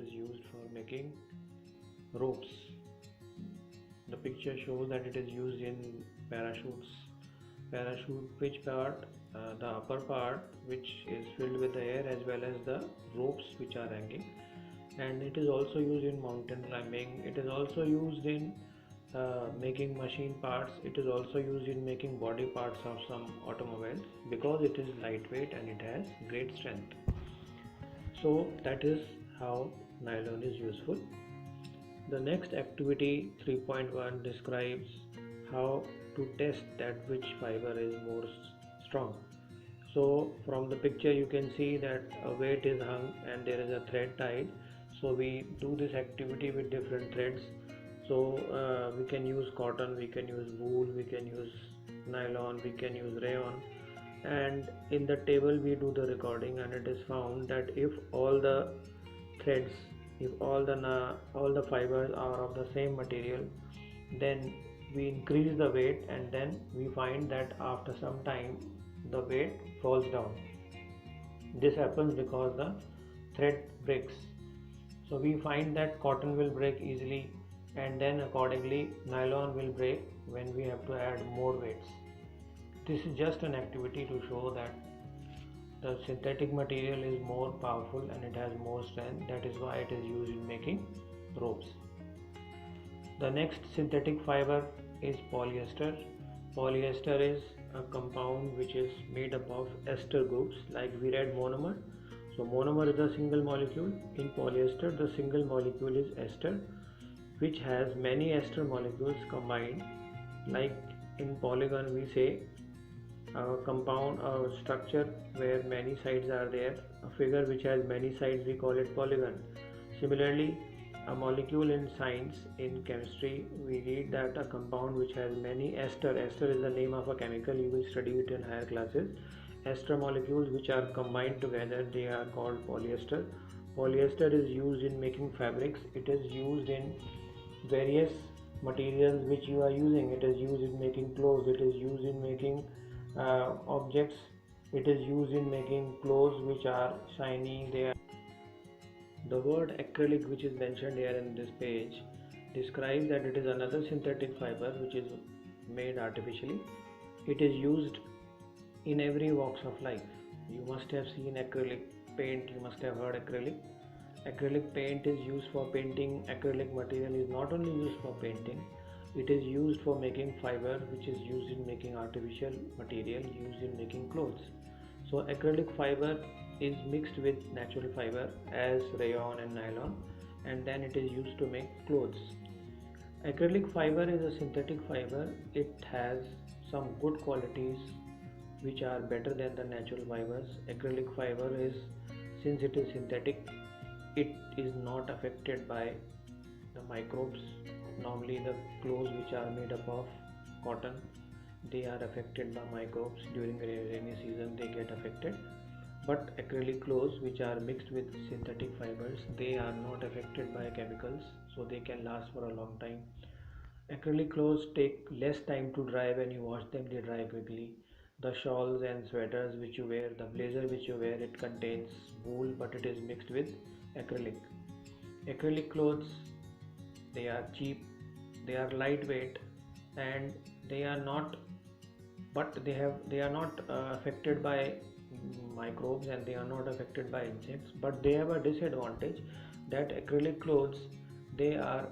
is used for making ropes. The picture shows that it is used in parachutes. Parachute, which part? The upper part, which is filled with the air, as well as the ropes which are hanging. And it is also used in mountain climbing. It is also used in making machine parts. It is also used in making body parts of some automobiles, because it is lightweight and it has great strength. So that is how nylon is useful. The next activity 3.1 describes how to test that which fiber is more strong. So from the picture you can see that a weight is hung and there is a thread tied. So we do this activity with different threads. So we can use cotton, we can use wool, we can use nylon, we can use rayon, and in the table we do the recording, and it is found that if all the threads, if all the fibers are of the same material, then we increase the weight, and then we find that after some time the weight falls down. This happens because the thread breaks. So we find that cotton will break easily, and then accordingly nylon will break when we have to add more weights. This is just an activity to show that the synthetic material is more powerful and it has more strength. That is why it is used in making ropes. The next synthetic fiber is polyester. Polyester is a compound which is made up of ester groups, like we read monomer. So monomer is a single molecule. In polyester, the single molecule is ester, which has many ester molecules combined. Like in polygon we say a compound, a structure where many sides are there, a figure which has many sides, we call it polygon. Similarly, a molecule in science, in chemistry, we read that a compound which has many ester is the name of a chemical, you will study it in higher classes. Ester molecules which are combined together, they are called polyester. Polyester is used in making fabrics. It is used in various materials which you are using. It is used in making clothes, it is used in making objects, it is used in making clothes which are shiny. The word acrylic, which is mentioned here in this page, describes that it is another synthetic fiber which is made artificially. It is used in every walks of life. You must have seen acrylic paint, you must have heard acrylic. Acrylic paint is used for painting. Acrylic material is not only used for painting, it is used for making fiber, which is used in making artificial material, used in making clothes. So acrylic fiber is mixed with natural fiber as rayon and nylon, and then it is used to make clothes. Acrylic fiber is a synthetic fiber. It has some good qualities which are better than the natural fibers. Acrylic fiber is, since it is synthetic, it is not affected by the microbes. Normally the clothes which are made up of cotton, they are affected by microbes. During the rainy season they get affected, but acrylic clothes which are mixed with synthetic fibers, they are not affected by chemicals, so they can last for a long time. Acrylic clothes take less time to dry. When you wash them, they dry quickly. The shawls and sweaters which you wear, the blazer which you wear, it contains wool, but it is mixed with acrylic. Acrylic clothes, they are cheap, they are lightweight, and they are not affected by microbes, and they are not affected by insects. But they have a disadvantage, that acrylic clothes, they are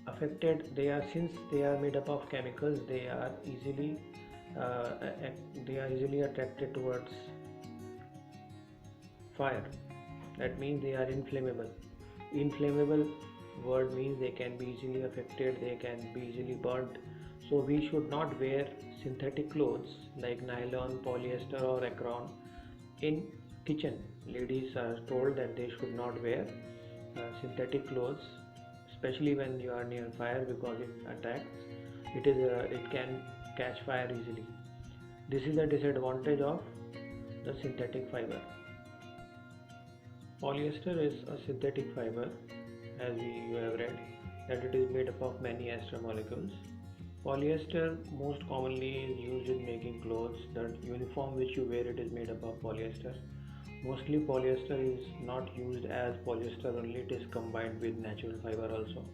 affected, since they are made up of chemicals, they are easily attracted towards fire. That means they are inflammable. Inflammable word means they can be easily affected, they can be easily burnt. So we should not wear synthetic clothes like nylon, polyester or acron in kitchen. Ladies are told that they should not wear synthetic clothes, especially when you are near fire, because it can catch fire easily. This is the disadvantage of the synthetic fiber. Polyester is a synthetic fiber, as you have read, that it is made up of many ester molecules. Polyester most commonly is used in making clothes. The uniform which you wear, it is made up of polyester. Mostly polyester is not used as polyester only, it is combined with natural fiber also.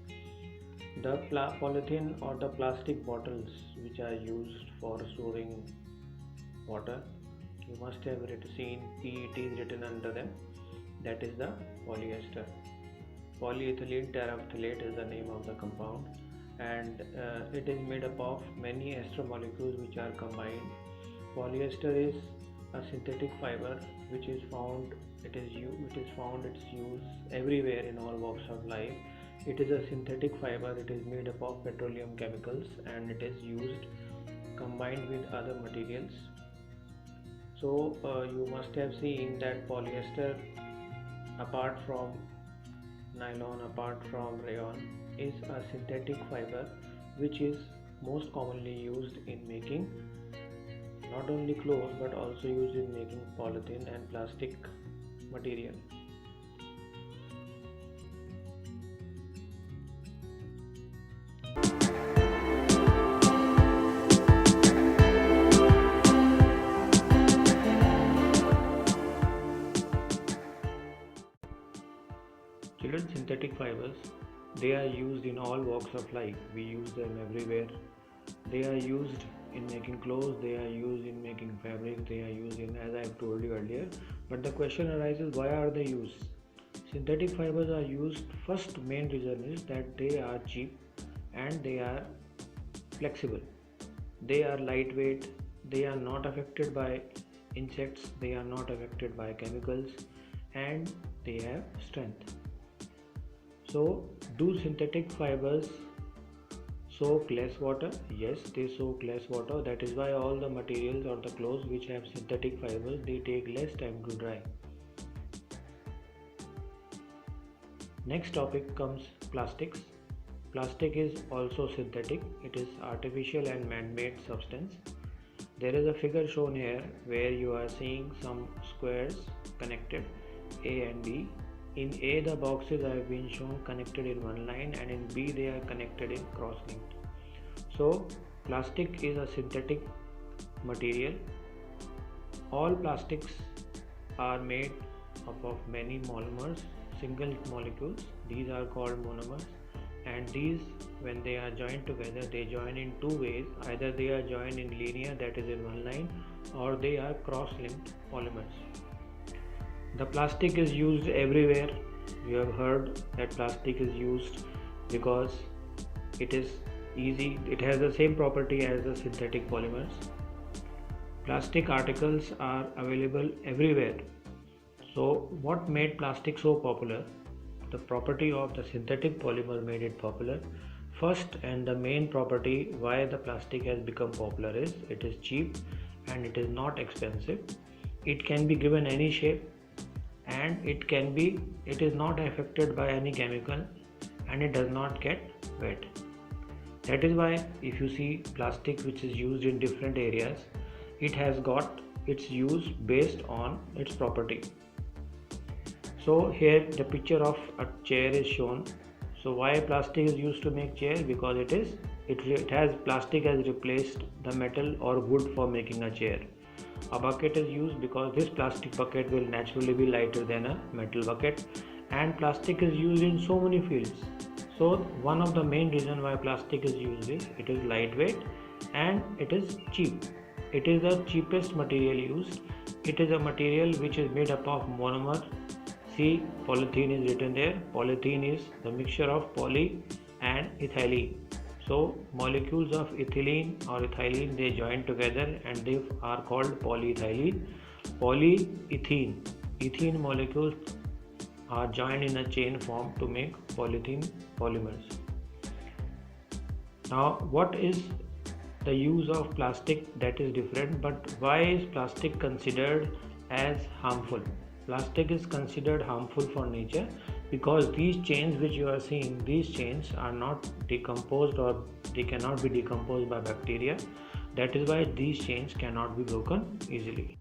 The polythene or the plastic bottles which are used for storing water, you must have seen PET is written under them. That is the polyester. Polyethylene terephthalate is the name of the compound, and it is made up of many ester molecules which are combined. Polyester is a synthetic fiber which is found its use everywhere in all walks of life. It is a synthetic fiber. It is made up of petroleum chemicals and it is used combined with other materials. So you must have seen that polyester, apart from nylon, apart from rayon, is a synthetic fiber which is most commonly used in making not only clothes but also used in making polythene and plastic material. Children, synthetic fibers, they are used in all walks of life. We use them everywhere. They are used in making clothes, they are used in making fabric, they are used in, as I have told you earlier. But the question arises, why are they used? Synthetic fibers are used, first main reason is that they are cheap and they are flexible. They are lightweight, they are not affected by insects, they are not affected by chemicals, and they have strength. So, do synthetic fibers soak less water? Yes, they soak less water. That is why all the materials or the clothes which have synthetic fibers, they take less time to dry. Next topic comes plastics. Plastic is also synthetic. It is artificial and man-made substance. There is a figure shown here where you are seeing some squares connected, A and B. In A, the boxes have been shown connected in one line, and in B, they are connected in cross-linked. So, plastic is a synthetic material. All plastics are made up of many monomers, single molecules. These are called monomers, and these, when they are joined together, they join in two ways. Either they are joined in linear, that is in one line, or they are cross-linked polymers. The plastic is used everywhere. You have heard that plastic is used because it is easy. It has the same property as the synthetic polymers. Plastic articles are available everywhere. So what made plastic so popular? The property of the synthetic polymer made it popular. First and the main property why the plastic has become popular is it is cheap and it is not expensive. It can be given any shape, and it is not affected by any chemical, and it does not get wet. That is why if you see plastic which is used in different areas, it has got its use based on its property. So here the picture of a chair is shown. So why plastic is used to make chair? Because plastic has replaced the metal or wood for making a chair. A bucket is used because this plastic bucket will naturally be lighter than a metal bucket, and plastic is used in so many fields. So one of the main reasons why plastic is used is it is lightweight and it is cheap. It is the cheapest material used. It is a material which is made up of monomer. See, polythene is written there. Polythene is the mixture of poly and ethylene. So molecules of ethylene or ethylene, they join together and they are called polyethylene. Polyethene, ethene molecules are joined in a chain form to make polyethylene polymers. Now what is the use of plastic? That is different, but why is plastic considered as harmful? Plastic is considered harmful for nature because these chains which you are seeing, these chains are not decomposed, or they cannot be decomposed by bacteria. That is why these chains cannot be broken easily.